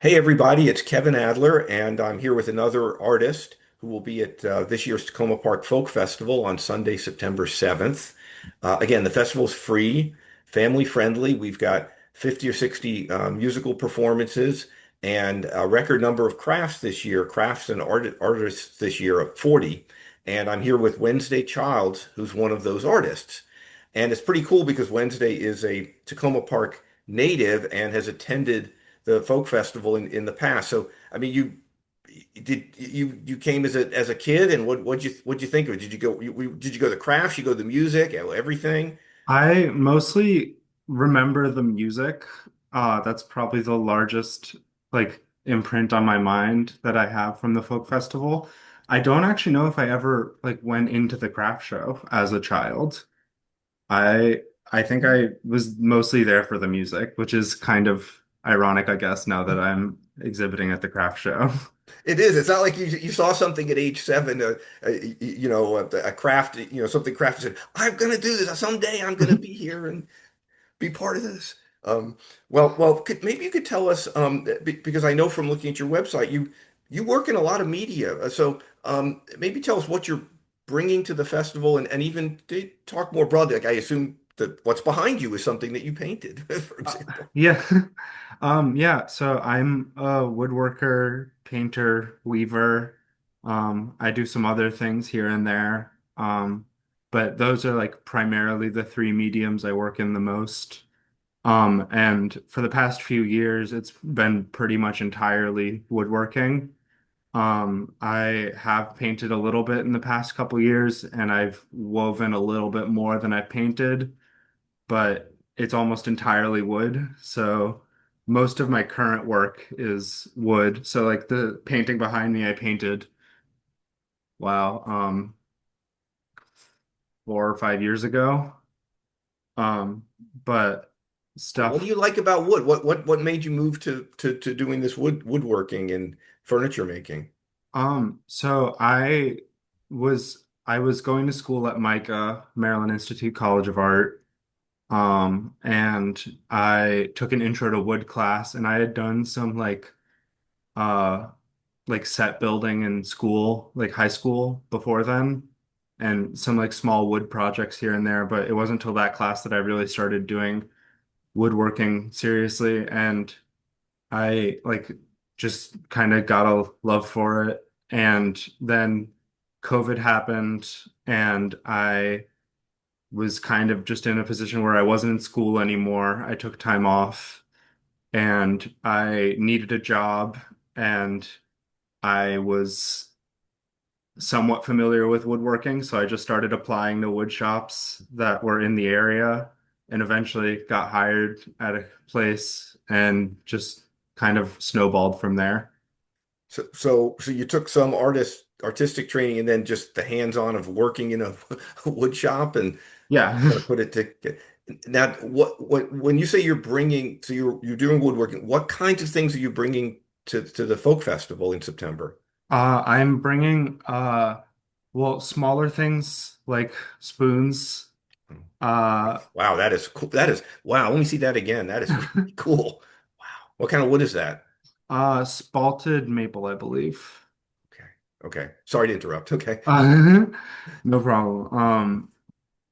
Hey everybody, it's Kevin Adler, and I'm here with another artist who will be at this year's Takoma Park Folk Festival on Sunday, September 7th. Again, the festival's free, family friendly. We've got 50 or 60 musical performances and a record number of crafts and artists this year of 40. And I'm here with Wednesday Childs, who's one of those artists. And it's pretty cool because Wednesday is a Takoma Park native and has attended the folk festival in the past. So, I mean, you came as a kid, and what'd you think of it? Did you go to the crafts? You go to the music, everything? I mostly remember the music. That's probably the largest imprint on my mind that I have from the folk festival. I don't actually know if I ever went into the craft show as a child. I I think I was mostly there for the music, which is kind of ironic, I guess, now that I'm exhibiting at the craft show. It is. It's not like you saw something at age 7, a craft, something crafted. Said, I'm gonna do this someday. I'm gonna be here and be part of this. Um, maybe you could tell us, because I know from looking at your website, you work in a lot of media. So maybe tell us what you're bringing to the festival, and even talk more broadly. Like I assume that what's behind you is something that you painted, for Uh, example. yeah. Yeah, so I'm a woodworker, painter, weaver. I do some other things here and there. But those are like primarily the three mediums I work in the most. And for the past few years, it's been pretty much entirely woodworking. I have painted a little bit in the past couple years, and I've woven a little bit more than I've painted, but it's almost entirely wood. So most of my current work is wood. So like the painting behind me, I painted, wow, 4 or 5 years ago. Um, but What do stuff. you like about wood? What made you move to doing this woodworking and furniture making? So I was going to school at MICA, Maryland Institute College of Art. And I took an intro to wood class, and I had done some uh set building in school, like high school before then, and some like small wood projects here and there, but it wasn't until that class that I really started doing woodworking seriously, and I just kind of got a love for it. And then COVID happened, and I was kind of just in a position where I wasn't in school anymore. I took time off and I needed a job, and I was somewhat familiar with woodworking, so I just started applying to wood shops that were in the area and eventually got hired at a place and just kind of snowballed from there. So you took some artistic training and then just the hands-on of working in a wood shop and Yeah. kind of put it to now what when you say you're bringing so you're doing woodworking, what kinds of things are you bringing to the folk festival in September? I'm bringing well, smaller things like spoons. Uh Wow, that is cool. That is wow. Let me see that again. That is really cool. Wow. What kind of wood is that? spalted maple, I believe. Okay. Okay. Sorry to interrupt. Okay. No problem.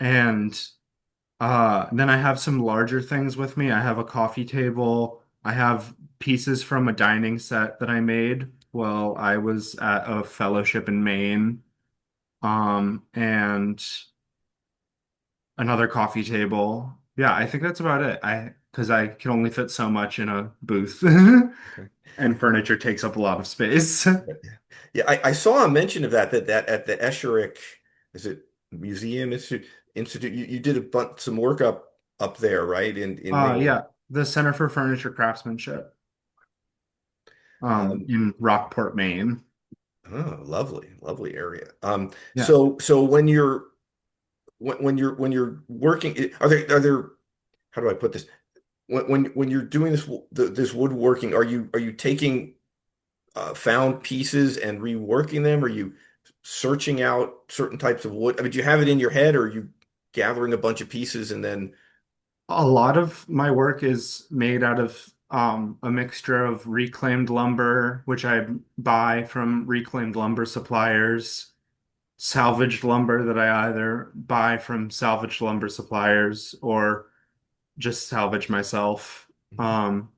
And then I have some larger things with me. I have a coffee table. I have pieces from a dining set that I made while I was at a fellowship in Maine. And another coffee table. Yeah, I think that's about it. Because I can only fit so much in a booth, Okay. and furniture takes up a lot of space. Yeah, I saw a mention of that at the Esherick, is it Museum Institute? You did some work up there, right? In Maine. Yeah, the Center for Furniture Craftsmanship, Um, in Rockport, Maine. oh, lovely, lovely area. Yeah. So when you're working, are there how do I put this? When you're doing this woodworking, are you taking found pieces and reworking them? Are you searching out certain types of wood? I mean, do you have it in your head, or are you gathering a bunch of pieces and then? A lot of my work is made out of a mixture of reclaimed lumber, which I buy from reclaimed lumber suppliers, salvaged lumber that I either buy from salvaged lumber suppliers or just salvage myself. Um,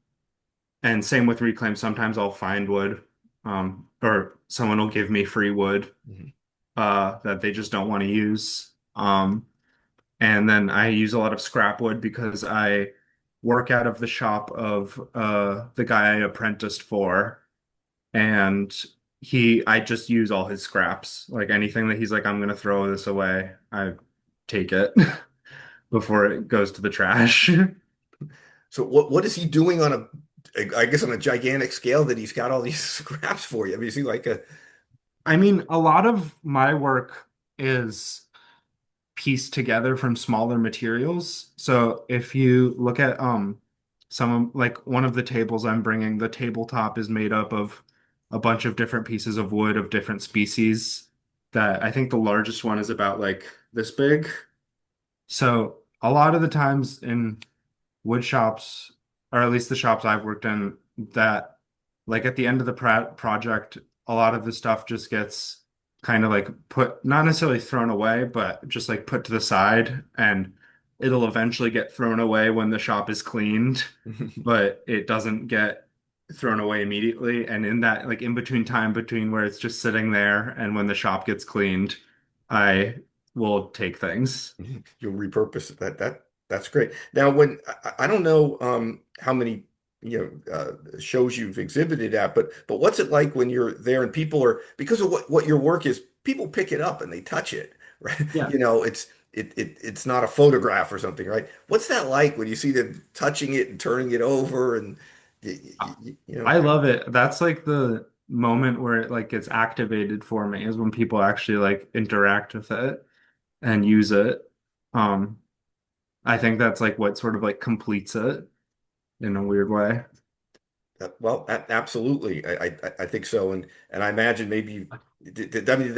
and same with reclaim. Sometimes I'll find wood, or someone will give me free wood, Mhm. that they just don't want to use. And then I use a lot of scrap wood because I work out of the shop of the guy I apprenticed for, and I just use all his scraps. Like anything that he's like, I'm gonna throw this away, I take it before it goes to the trash. So what is he doing on I guess on a gigantic scale that he's got all these scraps for you? I mean, is he like a I mean, a lot of my work is pieced together from smaller materials. So if you look at like one of the tables I'm bringing, the tabletop is made up of a bunch of different pieces of wood of different species that I think the largest one is about like this big. So a lot of the times in wood shops, or at least the shops I've worked in, that like at the end of the project, a lot of the stuff just gets kind of like put, not necessarily thrown away, but just like put to the side, and it'll eventually get thrown away when the shop is cleaned, but it doesn't get thrown away immediately. And in that, like in between time between where it's just sitting there and when the shop gets cleaned, I will take things. you'll repurpose it. That's great. Now, when I don't know how many shows you've exhibited at, but what's it like when you're there and people are because of what your work is, people pick it up and they touch it, right? Yeah. It's not a photograph or something, right? What's that like when you see them touching it and turning it over and you know? I love it. That's like the moment where it like gets activated for me is when people actually like interact with it and use it. Um, I think that's like what sort of like completes it in a weird way. Well, absolutely. I think so, and I imagine maybe I mean,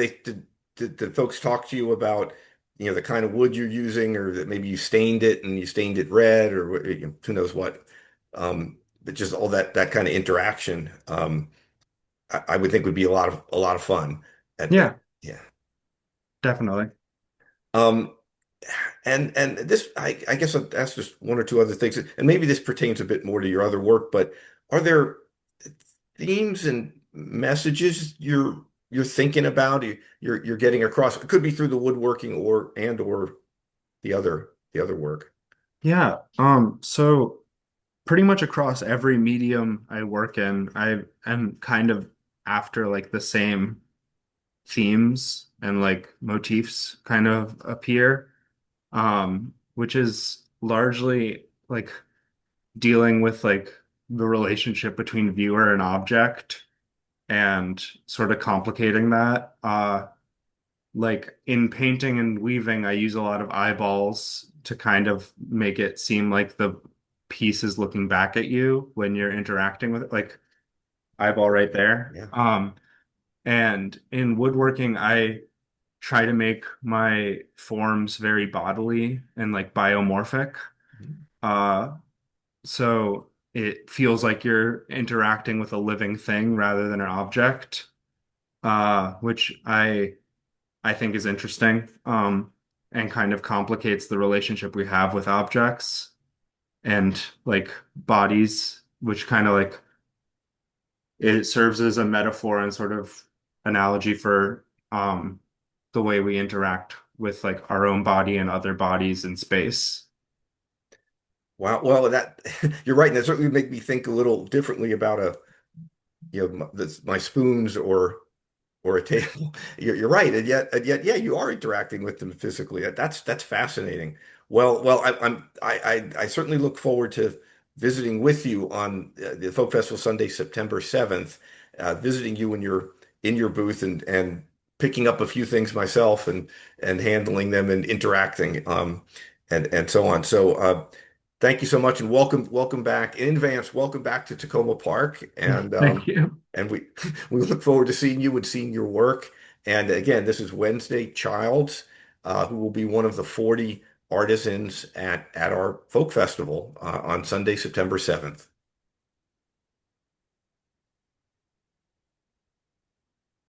did folks talk to you about the kind of wood you're using, or that maybe you stained it and you stained it red, or who knows what. But just all that kind of interaction, I would think would be a lot of fun. At Yeah, yeah. definitely. Um, and this, I guess I'll ask just one or two other things, and maybe this pertains a bit more to your other work, but are there themes and messages you're thinking about, you're getting across? It could be through the woodworking or the other work. Yeah. So pretty much across every medium I work in, I am kind of after like the same themes and like motifs kind of appear, which is largely like dealing with like the relationship between viewer and object and sort of complicating that. Like in painting and weaving, I use a lot of eyeballs to kind of make it seem like the piece is looking back at you when you're interacting with it, like eyeball right there. Yeah. And in woodworking, I try to make my forms very bodily and like biomorphic. Uh, so it feels like you're interacting with a living thing rather than an object, which I think is interesting, and kind of complicates the relationship we have with objects and like bodies, which kind of like it serves as a metaphor and sort of analogy for the way we interact with like our own body and other bodies in space. Wow. Well, that you're right, and that certainly make me think a little differently about my spoons or a table. You're right, and yet, yeah, you are interacting with them physically. That's fascinating. Well, I certainly look forward to visiting with you on the Folk Festival Sunday, September 7th, visiting you in your booth and picking up a few things myself and handling them and interacting and so on. So thank you so much and welcome back in advance. Welcome back to Takoma Park and Thank you. and we we look forward to seeing you and seeing your work. And again, this is Wednesday Childs, who will be one of the 40 artisans at our folk festival on Sunday, September 7th.